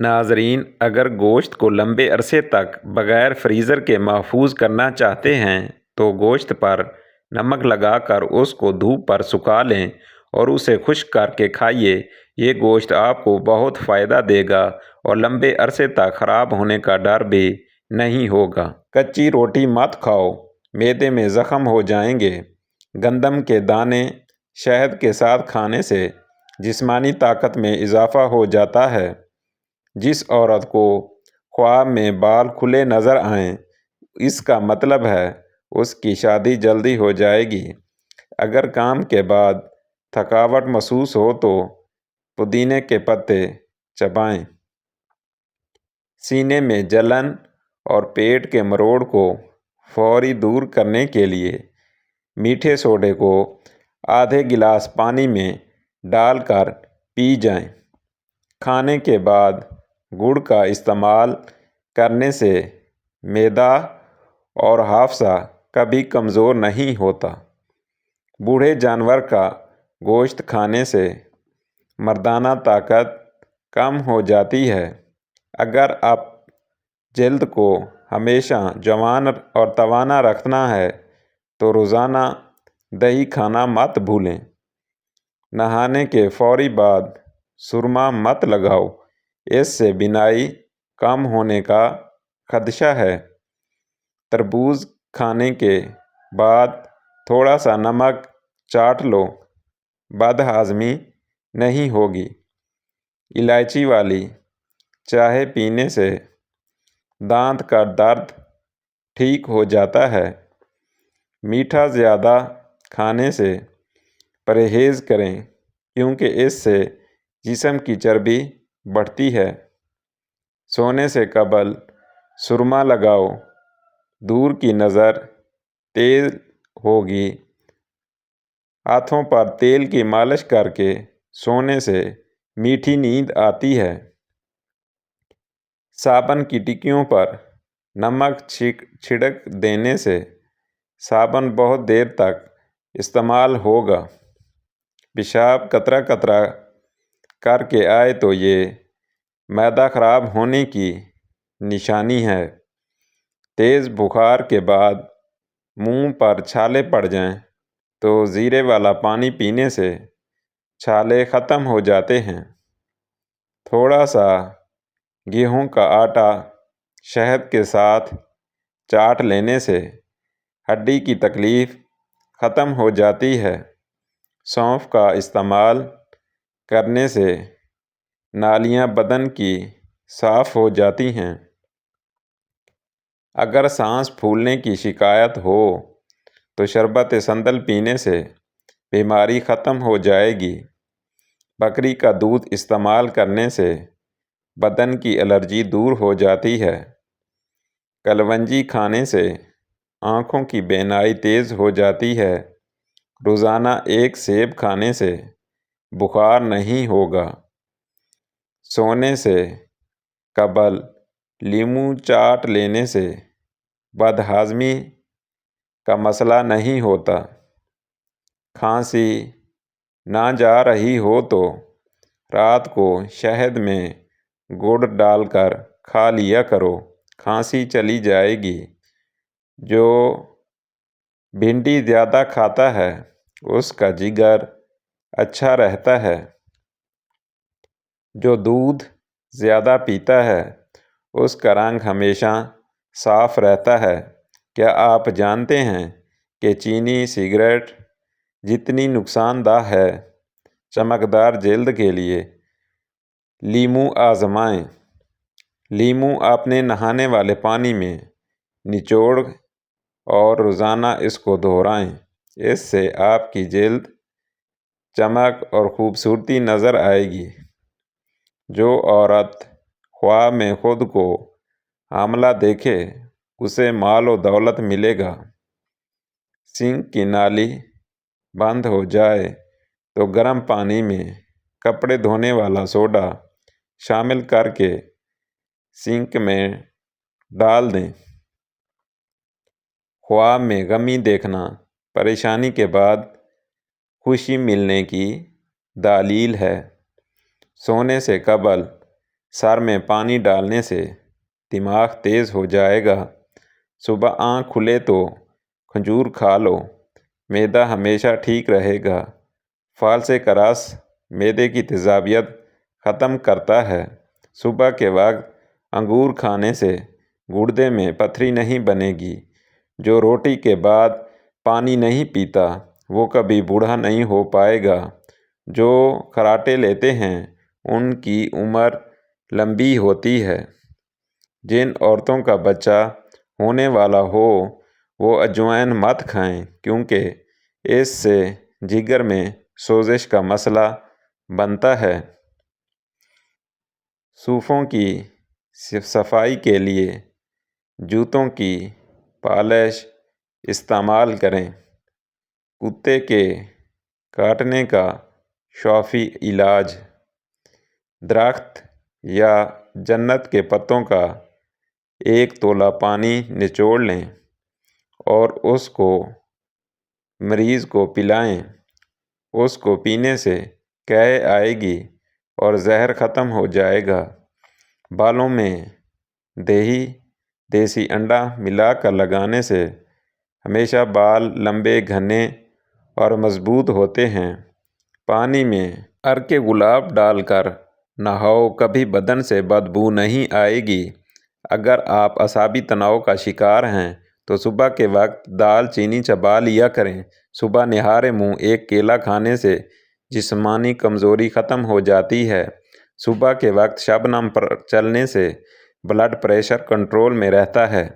ناظرین، اگر گوشت کو لمبے عرصے تک بغیر فریزر کے محفوظ کرنا چاہتے ہیں تو گوشت پر نمک لگا کر اس کو دھوپ پر سکھا لیں اور اسے خشک کر کے کھائیے۔ یہ گوشت آپ کو بہت فائدہ دے گا اور لمبے عرصے تک خراب ہونے کا ڈر بھی نہیں ہوگا۔ کچی روٹی مت کھاؤ، معدے میں زخم ہو جائیں گے۔ گندم کے دانے شہد کے ساتھ کھانے سے جسمانی طاقت میں اضافہ ہو جاتا ہے۔ جس عورت کو خواب میں بال کھلے نظر آئیں، اس کا مطلب ہے اس کی شادی جلدی ہو جائے گی۔ اگر کام کے بعد تھکاوٹ محسوس ہو تو پودینے کے پتے چبائیں۔ سینے میں جلن اور پیٹ کے مروڑ کو فوری دور کرنے کے لیے میٹھے سوڈے کو آدھے گلاس پانی میں ڈال کر پی جائیں۔ کھانے کے بعد گڑ کا استعمال کرنے سے معدہ اور حافظہ کبھی کمزور نہیں ہوتا۔ بوڑھے جانور کا گوشت کھانے سے مردانہ طاقت کم ہو جاتی ہے۔ اگر آپ جلد کو ہمیشہ جوان اور توانا رکھنا ہے تو روزانہ دہی کھانا مت بھولیں۔ نہانے کے فوری بعد سرما مت لگاؤ، اس سے بینائی کم ہونے کا خدشہ ہے۔ تربوز کھانے کے بعد تھوڑا سا نمک چاٹ لو، بد ہضمی نہیں ہوگی۔ الائچی والی چائے پینے سے دانت کا درد ٹھیک ہو جاتا ہے۔ میٹھا زیادہ کھانے سے پرہیز کریں کیونکہ اس سے جسم کی چربی بڑھتی ہے۔ سونے سے قبل سرما لگاؤ، دور کی نظر تیز ہوگی۔ ہاتھوں پر تیل کی مالش کر کے سونے سے میٹھی نیند آتی ہے۔ صابن کی ٹکیوں پر نمک چھڑک دینے سے صابن بہت دیر تک استعمال ہوگا۔ پیشاب قطرہ قطرہ کر کے آئے تو یہ معدہ خراب ہونے کی نشانی ہے۔ تیز بخار کے بعد منہ پر چھالے پڑ جائیں تو زیرے والا پانی پینے سے چھالے ختم ہو جاتے ہیں۔ تھوڑا سا گیہوں کا آٹا شہد کے ساتھ چاٹ لینے سے ہڈی کی تکلیف ختم ہو جاتی ہے۔ سونف کا استعمال کرنے سے نالیاں بدن کی صاف ہو جاتی ہیں۔ اگر سانس پھولنے کی شکایت ہو تو شربت سندل پینے سے بیماری ختم ہو جائے گی۔ بکری کا دودھ استعمال کرنے سے بدن کی الرجی دور ہو جاتی ہے۔ کلونجی کھانے سے آنکھوں کی بینائی تیز ہو جاتی ہے۔ روزانہ ایک سیب کھانے سے بخار نہیں ہوگا۔ سونے سے قبل لیموں چاٹ لینے سے بد ہضمی کا مسئلہ نہیں ہوتا۔ کھانسی نہ جا رہی ہو تو رات کو شہد میں گڑ ڈال کر کھا لیا کرو، کھانسی چلی جائے گی۔ جو بھنڈی زیادہ کھاتا ہے اس کا جگر اچھا رہتا ہے۔ جو دودھ زیادہ پیتا ہے اس کا رنگ ہمیشہ صاف رہتا ہے۔ کیا آپ جانتے ہیں کہ چینی سگریٹ جتنی نقصان دہ ہے؟ چمکدار جلد کے لیے لیموں آزمائیں۔ لیموں اپنے نہانے والے پانی میں نچوڑ اور روزانہ اس کو دہرائیں۔ اس سے آپ کی جلد چمک اور خوبصورتی نظر آئے گی۔ جو عورت خواب میں خود کو حاملہ دیکھے اسے مال و دولت ملے گا۔ سنک کی نالی بند ہو جائے تو گرم پانی میں کپڑے دھونے والا سوڈا شامل کر کے سنک میں ڈال دیں۔ خواب میں غمی دیکھنا پریشانی کے بعد خوشی ملنے کی دلیل ہے۔ سونے سے قبل سر میں پانی ڈالنے سے دماغ تیز ہو جائے گا۔ صبح آنکھ کھلے تو کھجور کھا لو، معدہ ہمیشہ ٹھیک رہے گا۔ فالس کا رس معدے کی تیزابیت ختم کرتا ہے۔ صبح کے وقت انگور کھانے سے گردے میں پتھری نہیں بنے گی۔ جو روٹی کے بعد پانی نہیں پیتا وہ کبھی بوڑھا نہیں ہو پائے گا۔ جو کراٹے لیتے ہیں ان کی عمر لمبی ہوتی ہے۔ جن عورتوں کا بچہ ہونے والا ہو وہ اجوائن مت کھائیں کیونکہ اس سے جگر میں سوزش کا مسئلہ بنتا ہے۔ صوفوں کی صفائی کے لیے جوتوں کی پالش استعمال کریں۔ کتے کے کاٹنے کا شافی علاج: درخت یا جنت کے پتوں کا 1 تولہ پانی نچوڑ لیں اور اس کو مریض کو پلائیں۔ اس کو پینے سے قے آئے گی اور زہر ختم ہو جائے گا۔ بالوں میں دیسی انڈا ملا کر لگانے سے ہمیشہ بال لمبے، گھنے اور مضبوط ہوتے ہیں۔ پانی میں عرق گلاب ڈال کر نہاؤ، کبھی بدن سے بدبو نہیں آئے گی۔ اگر آپ اعصابی تناؤ کا شکار ہیں تو صبح کے وقت دال چینی چبا لیا کریں۔ صبح نہارے منہ ایک کیلا کھانے سے جسمانی کمزوری ختم ہو جاتی ہے۔ صبح کے وقت شبنم پر چلنے سے بلڈ پریشر کنٹرول میں رہتا ہے۔